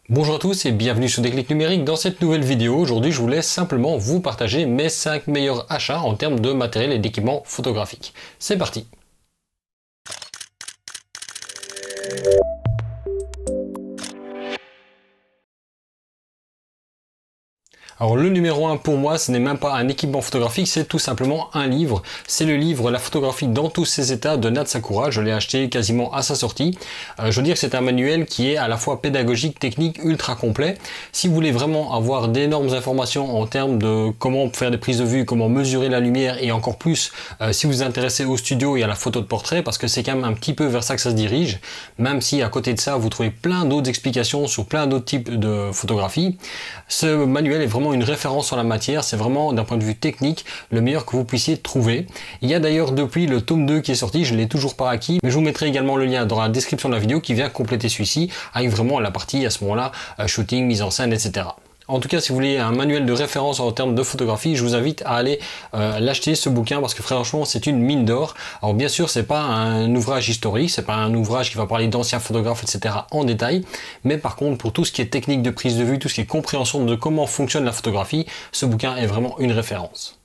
Bonjour à tous et bienvenue sur Déclic Numérique. Dans cette nouvelle vidéo, aujourd'hui je voulais simplement vous partager mes 5 meilleurs achats en termes de matériel et d'équipement photographique. C'est parti! Alors le numéro 1 pour moi, ce n'est même pas un équipement photographique, c'est tout simplement un livre. C'est le livre La photographie dans tous ses états de Nat Sakura. Je l'ai acheté quasiment à sa sortie. Je veux dire que c'est un manuel qui est à la fois pédagogique, technique, ultra complet. Si vous voulez vraiment avoir d'énormes informations en termes de comment faire des prises de vue, comment mesurer la lumière et encore plus si vous vous intéressez au studio et à la photo de portrait, parce que c'est quand même un petit peu vers ça que ça se dirige, même si à côté de ça vous trouvez plein d'autres explications sur plein d'autres types de photographie. Ce manuel est vraiment une référence en la matière, c'est vraiment d'un point de vue technique le meilleur que vous puissiez trouver. Il y a d'ailleurs depuis le tome 2 qui est sorti, je ne l'ai toujours pas acquis, mais je vous mettrai également le lien dans la description de la vidéo qui vient compléter celui-ci, avec vraiment la partie à ce moment-là, shooting, mise en scène, etc. En tout cas, si vous voulez un manuel de référence en termes de photographie, je vous invite à aller l'acheter ce bouquin parce que franchement, c'est une mine d'or. Alors bien sûr, c'est pas un ouvrage historique, c'est pas un ouvrage qui va parler d'anciens photographes, etc. en détail, mais par contre, pour tout ce qui est technique de prise de vue, tout ce qui est compréhension de comment fonctionne la photographie, ce bouquin est vraiment une référence.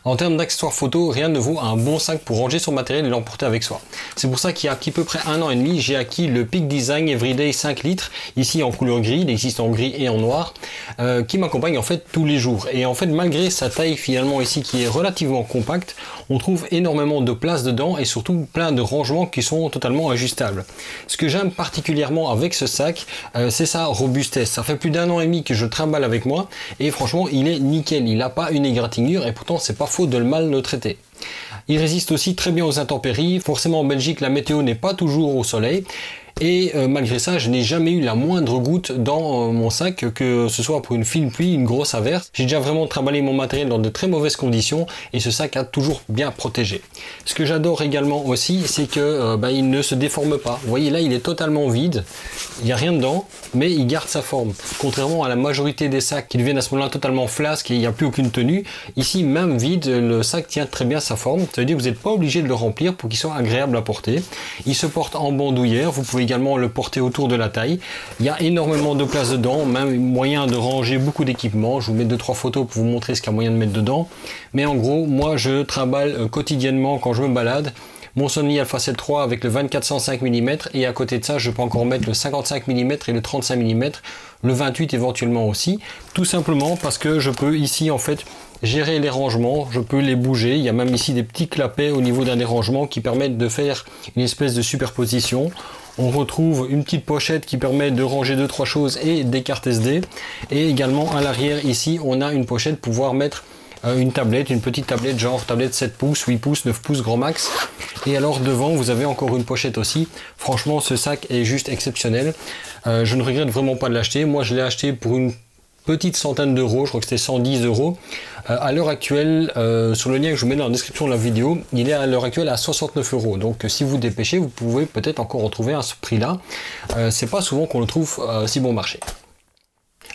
En termes d'accessoires photo, rien ne vaut un bon sac pour ranger son matériel et l'emporter avec soi. C'est pour ça qu'il y a à peu près 1 an et demi, j'ai acquis le Peak Design Everyday 5 litres, ici en couleur gris, il existe en gris et en noir, qui m'accompagne en fait tous les jours. Et en fait, malgré sa taille finalement ici qui est relativement compacte, on trouve énormément de place dedans et surtout plein de rangements qui sont totalement ajustables. Ce que j'aime particulièrement avec ce sac, c'est sa robustesse. Ça fait plus d'1 an et demi que je trimballe avec moi et franchement, il est nickel. Il n'a pas une égratignure et pourtant, c'est pas faute de le mal le traiter. Il résiste aussi très bien aux intempéries. Forcément en Belgique la météo n'est pas toujours au soleil et malgré ça je n'ai jamais eu la moindre goutte dans mon sac, que ce soit pour une fine pluie, une grosse averse. J'ai déjà vraiment trimballé mon matériel dans de très mauvaises conditions et ce sac a toujours bien protégé. Ce que j'adore également aussi, c'est que il ne se déforme pas. Vous voyez là, il est totalement vide, il n'y a rien dedans, mais il garde sa forme. Contrairement à la majorité des sacs qui deviennent à ce moment-là totalement flasques et il n'y a plus aucune tenue, ici même vide, le sac tient très bien sa forme. Ça veut dire que vous n'êtes pas obligé de le remplir pour qu'il soit agréable à porter. Il se porte en bandoulière, vous pouvez également le porter autour de la taille. Il y a énormément de place dedans, même moyen de ranger beaucoup d'équipements. Je vous mets 2-3 photos pour vous montrer ce qu'il y a moyen de mettre dedans. Mais en gros, moi je trimballe quotidiennement quand je me balade mon Sony Alpha 7 III avec le 24-105 mm et à côté de ça je peux encore mettre le 55 mm et le 35 mm, le 28 éventuellement aussi, tout simplement parce que je peux ici en fait gérer les rangements, je peux les bouger. Il y a même ici des petits clapets au niveau d'un des rangements qui permettent de faire une espèce de superposition. On retrouve une petite pochette qui permet de ranger 2-3 choses et des cartes SD. Et également à l'arrière ici, on a une pochette pour pouvoir mettre une tablette, une petite tablette genre tablette 7 pouces, 8 pouces, 9 pouces grand max. Et alors devant vous avez encore une pochette aussi. Franchement ce sac est juste exceptionnel. Je ne regrette vraiment pas de l'acheter. Moi je l'ai acheté pour une petite centaine d'euros, je crois que c'était 110 euros. À l'heure actuelle, sur le lien que je vous mets dans la description de la vidéo, il est à l'heure actuelle à 69 euros. Donc si vous dépêchez, vous pouvez peut-être encore retrouver à ce prix-là. C'est pas souvent qu'on le trouve si bon marché.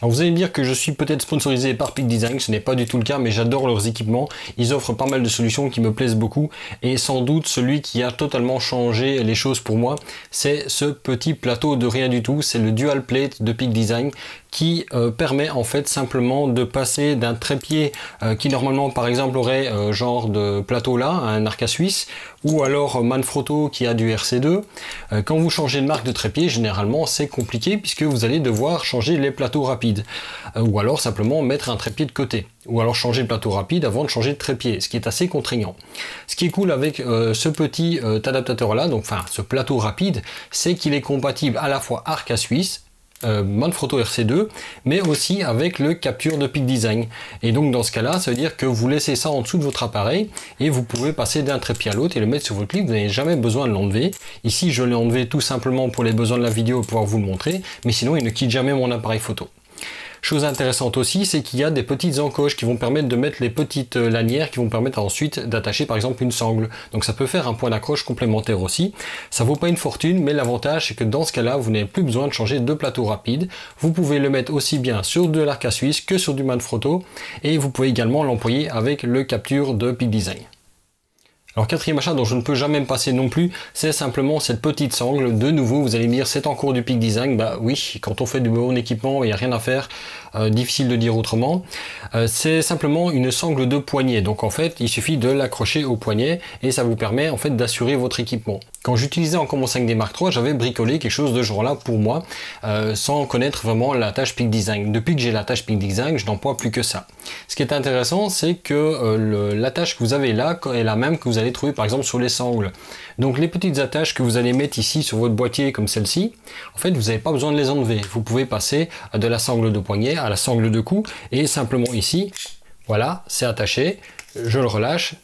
Alors vous allez me dire que je suis peut-être sponsorisé par Peak Design, ce n'est pas du tout le cas, mais j'adore leurs équipements. Ils offrent pas mal de solutions qui me plaisent beaucoup et sans doute celui qui a totalement changé les choses pour moi, c'est ce petit plateau de rien du tout, c'est le Dual Plate de Peak Design qui permet en fait simplement de passer d'un trépied qui normalement par exemple aurait genre de plateau là, un Arca suisse, ou alors Manfrotto qui a du RC2. Quand vous changez de marque de trépied, généralement c'est compliqué puisque vous allez devoir changer les plateaux rapides, ou alors simplement mettre un trépied de côté, ou alors changer le plateau rapide avant de changer de trépied, ce qui est assez contraignant. Ce qui est cool avec ce petit adaptateur là, donc enfin ce plateau rapide, c'est qu'il est compatible à la fois Arca suisse, Manfrotto RC2, mais aussi avec le capture de Peak Design. Et donc dans ce cas là, ça veut dire que vous laissez ça en dessous de votre appareil et vous pouvez passer d'un trépied à l'autre et le mettre sur votre clip, vous n'avez jamais besoin de l'enlever. Ici je l'ai enlevé tout simplement pour les besoins de la vidéo pour pouvoir vous le montrer, mais sinon il ne quitte jamais mon appareil photo. Chose intéressante aussi, c'est qu'il y a des petites encoches qui vont permettre de mettre les petites lanières qui vont permettre ensuite d'attacher par exemple une sangle. Donc ça peut faire un point d'accroche complémentaire aussi. Ça vaut pas une fortune, mais l'avantage c'est que dans ce cas-là, vous n'avez plus besoin de changer de plateau rapide. Vous pouvez le mettre aussi bien sur de l'Arca suisse que sur du Manfrotto et vous pouvez également l'employer avec le capture de Peak Design. Alors quatrième achat dont je ne peux jamais me passer non plus, c'est simplement cette petite sangle. De nouveau, vous allez me dire, c'est en cours du Peak Design. Bah oui, quand on fait du bon équipement, il n'y a rien à faire. Difficile de dire autrement. C'est simplement une sangle de poignet. Donc en fait, il suffit de l'accrocher au poignet et ça vous permet en fait d'assurer votre équipement. Quand j'utilisais encore mon 5D Mark III, j'avais bricolé quelque chose de ce genre-là pour moi, sans connaître vraiment la tâche Peak Design. Depuis que j'ai la tâche Peak Design, je n'emploie plus que ça. Ce qui est intéressant, c'est que l'attache que vous avez là est la même que vous allez trouver par exemple sur les sangles. Donc les petites attaches que vous allez mettre ici sur votre boîtier comme celle-ci, en fait vous n'avez pas besoin de les enlever. Vous pouvez passer de la sangle de poignet à la sangle de cou et simplement ici, voilà, c'est attaché, je le relâche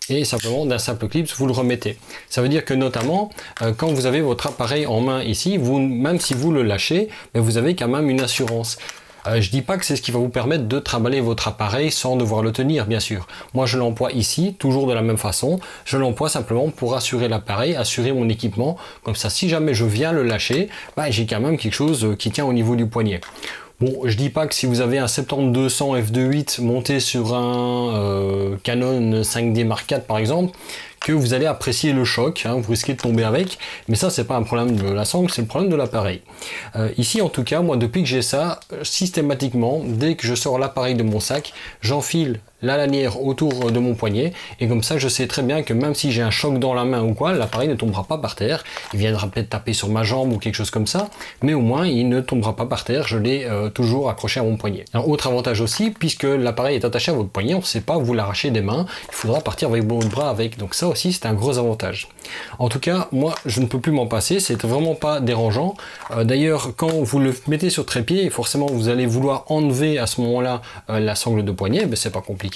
et simplement d'un simple clip vous le remettez. Ça veut dire que notamment quand vous avez votre appareil en main ici, même si vous le lâchez, mais vous avez quand même une assurance. Je dis pas que c'est ce qui va vous permettre de trimballer votre appareil sans devoir le tenir, bien sûr. Moi, je l'emploie ici, toujours de la même façon. Je l'emploie simplement pour assurer l'appareil, assurer mon équipement. Comme ça, si jamais je viens le lâcher, bah, j'ai quand même quelque chose qui tient au niveau du poignet. Bon, je dis pas que si vous avez un 70-200 f2.8 monté sur un Canon 5D Mark IV par exemple, que vous allez apprécier le choc, hein, vous risquez de tomber avec, mais ça c'est pas un problème de la sangle, c'est le problème de l'appareil. Ici en tout cas, moi depuis que j'ai ça, systématiquement, dès que je sors l'appareil de mon sac, j'enfile la lanière autour de mon poignet et comme ça je sais très bien que même si j'ai un choc dans la main ou quoi, l'appareil ne tombera pas par terre. Il viendra peut-être taper sur ma jambe ou quelque chose comme ça, mais au moins il ne tombera pas par terre, je l'ai toujours accroché à mon poignet. Un autre avantage aussi, puisque l'appareil est attaché à votre poignet, on ne sait pas vous l'arracher des mains, il faudra partir avec votre bras avec, donc ça aussi c'est un gros avantage. En tout cas moi je ne peux plus m'en passer, c'est vraiment pas dérangeant. D'ailleurs quand vous le mettez sur trépied, forcément vous allez vouloir enlever à ce moment là la sangle de poignet, mais c'est pas compliqué.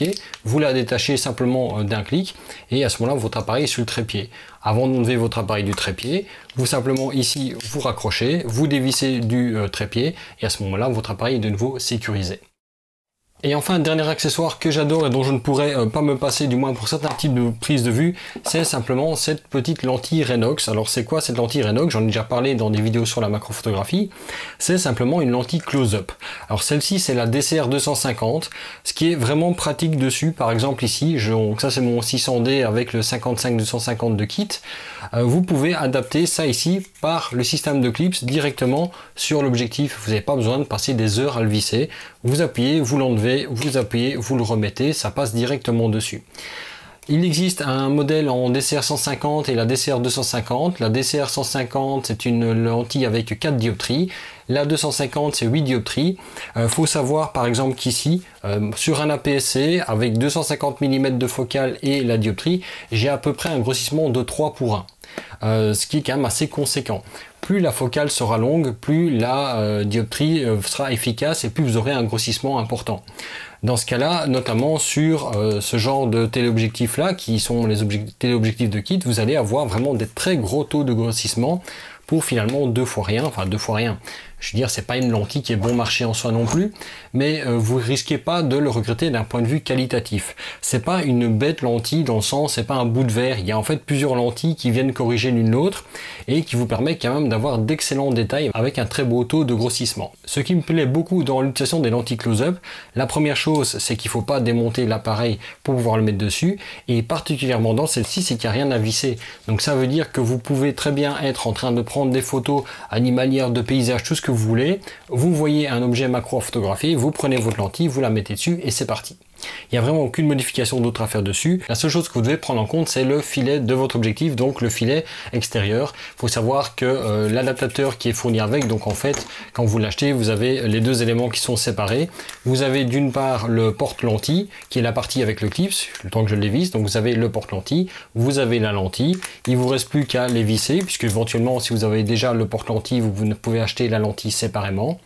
Vous la détachez simplement d'un clic et à ce moment-là votre appareil est sur le trépied. Avant d'enlever votre appareil du trépied, vous simplement ici vous raccrochez, vous dévissez du trépied et à ce moment-là votre appareil est de nouveau sécurisé. Et enfin, dernier accessoire que j'adore et dont je ne pourrais pas me passer, du moins pour certains types de prises de vue, c'est simplement cette petite lentille Renox. Alors c'est quoi cette lentille Renox? J'en ai déjà parlé dans des vidéos sur la macrophotographie. C'est simplement une lentille close-up. Alors celle-ci c'est la DCR 250, ce qui est vraiment pratique dessus. Par exemple ici, ça c'est mon 600D avec le 55-250 de kit. Vous pouvez adapter ça ici par le système de clips directement sur l'objectif. Vous n'avez pas besoin de passer des heures à le visser. Vous appuyez, vous l'enlevez, vous appuyez, vous le remettez, ça passe directement dessus. Il existe un modèle en DCR 150 et la DCR 250. La DCR 150 c'est une lentille avec 4 dioptries. La 250 c'est 8 dioptries. Faut savoir par exemple qu'ici, sur un APS-C avec 250 mm de focale et la dioptrie, j'ai à peu près un grossissement de 3 pour 1. Ce qui est quand même assez conséquent. Plus la focale sera longue, plus la dioptrie sera efficace et plus vous aurez un grossissement important. Dans ce cas-là, notamment sur ce genre de téléobjectifs là, qui sont les téléobjectifs de kit, vous allez avoir vraiment des très gros taux de grossissement pour finalement 2 fois rien, enfin 2 fois rien. Je veux dire, c'est pas une lentille qui est bon marché en soi non plus, mais vous risquez pas de le regretter d'un point de vue qualitatif. C'est pas une bête lentille dans le sens, c'est pas un bout de verre. Il y a en fait plusieurs lentilles qui viennent corriger l'une l'autre et qui vous permet quand même d'avoir d'excellents détails avec un très beau taux de grossissement. Ce qui me plaît beaucoup dans l'utilisation des lentilles close-up, la première chose, c'est qu'il faut pas démonter l'appareil pour pouvoir le mettre dessus, et particulièrement dans celle-ci, c'est qu'il n'y a rien à visser. Donc ça veut dire que vous pouvez très bien être en train de prendre des photos animalières, de paysages, tout ce que vous voulez, vous voyez un objet macro photographié, vous prenez votre lentille, vous la mettez dessus et c'est parti. Il n'y a vraiment aucune modification d'autre à faire dessus. La seule chose que vous devez prendre en compte, c'est le filet de votre objectif, donc le filet extérieur. Il faut savoir que l'adaptateur qui est fourni avec, donc en fait, quand vous l'achetez, vous avez les deux éléments qui sont séparés. Vous avez d'une part le porte-lentille, qui est la partie avec le clip, le temps que je le dévisse. Donc vous avez le porte-lentille, vous avez la lentille. Il vous reste plus qu'à les visser, puisque éventuellement, si vous avez déjà le porte-lentille, vous ne pouvez acheter la lentille séparément.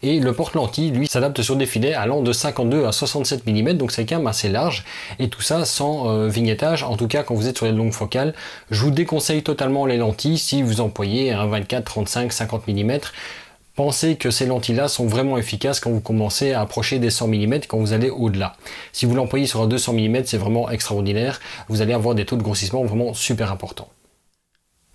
Et le porte-lentille, lui, s'adapte sur des filets allant de 52 à 67 mm. Donc c'est quand même assez large et tout ça sans vignettage. En tout cas quand vous êtes sur les longues focales, je vous déconseille totalement les lentilles si vous employez un 24, 35, 50 mm. Pensez que ces lentilles là sont vraiment efficaces quand vous commencez à approcher des 100 mm, quand vous allez au-delà. Si vous l'employez sur un 200 mm, c'est vraiment extraordinaire, vous allez avoir des taux de grossissement vraiment super importants.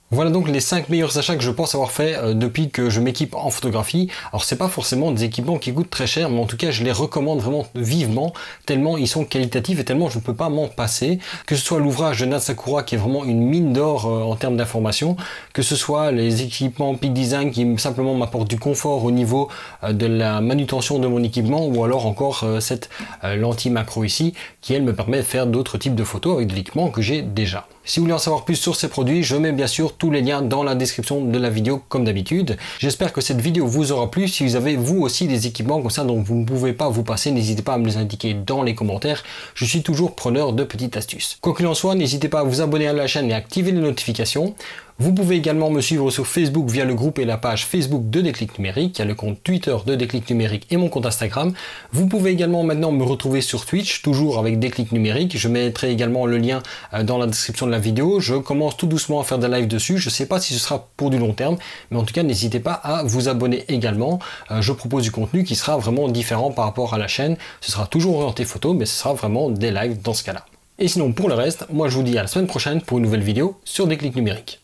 Voilà donc les 5 meilleurs achats que je pense avoir fait depuis que je m'équipe en photographie. Alors c'est pas forcément des équipements qui coûtent très cher, mais en tout cas je les recommande vraiment vivement, tellement ils sont qualitatifs et tellement je ne peux pas m'en passer. Que ce soit l'ouvrage de Nat Sakura qui est vraiment une mine d'or en termes d'information, que ce soit les équipements Peak Design qui simplement m'apportent du confort au niveau de la manutention de mon équipement, ou alors encore cette lentille macro ici qui elle me permet de faire d'autres types de photos avec de l'équipement que j'ai déjà. Si vous voulez en savoir plus sur ces produits, je mets bien sûr tous les liens dans la description de la vidéo comme d'habitude. J'espère que cette vidéo vous aura plu. Si vous avez vous aussi des équipements comme ça dont vous ne pouvez pas vous passer, n'hésitez pas à me les indiquer dans les commentaires. Je suis toujours preneur de petites astuces. Quoi qu'il en soit, n'hésitez pas à vous abonner à la chaîne et à activer les notifications. Vous pouvez également me suivre sur Facebook via le groupe et la page Facebook de Déclic Numérique. Il y a le compte Twitter de Déclic Numérique et mon compte Instagram. Vous pouvez également maintenant me retrouver sur Twitch, toujours avec Déclic Numérique. Je mettrai également le lien dans la description de la vidéo. Je commence tout doucement à faire des lives dessus. Je ne sais pas si ce sera pour du long terme, mais en tout cas, n'hésitez pas à vous abonner également. Je propose du contenu qui sera vraiment différent par rapport à la chaîne. Ce sera toujours orienté photo, mais ce sera vraiment des lives dans ce cas-là. Et sinon, pour le reste, moi je vous dis à la semaine prochaine pour une nouvelle vidéo sur Déclic Numérique.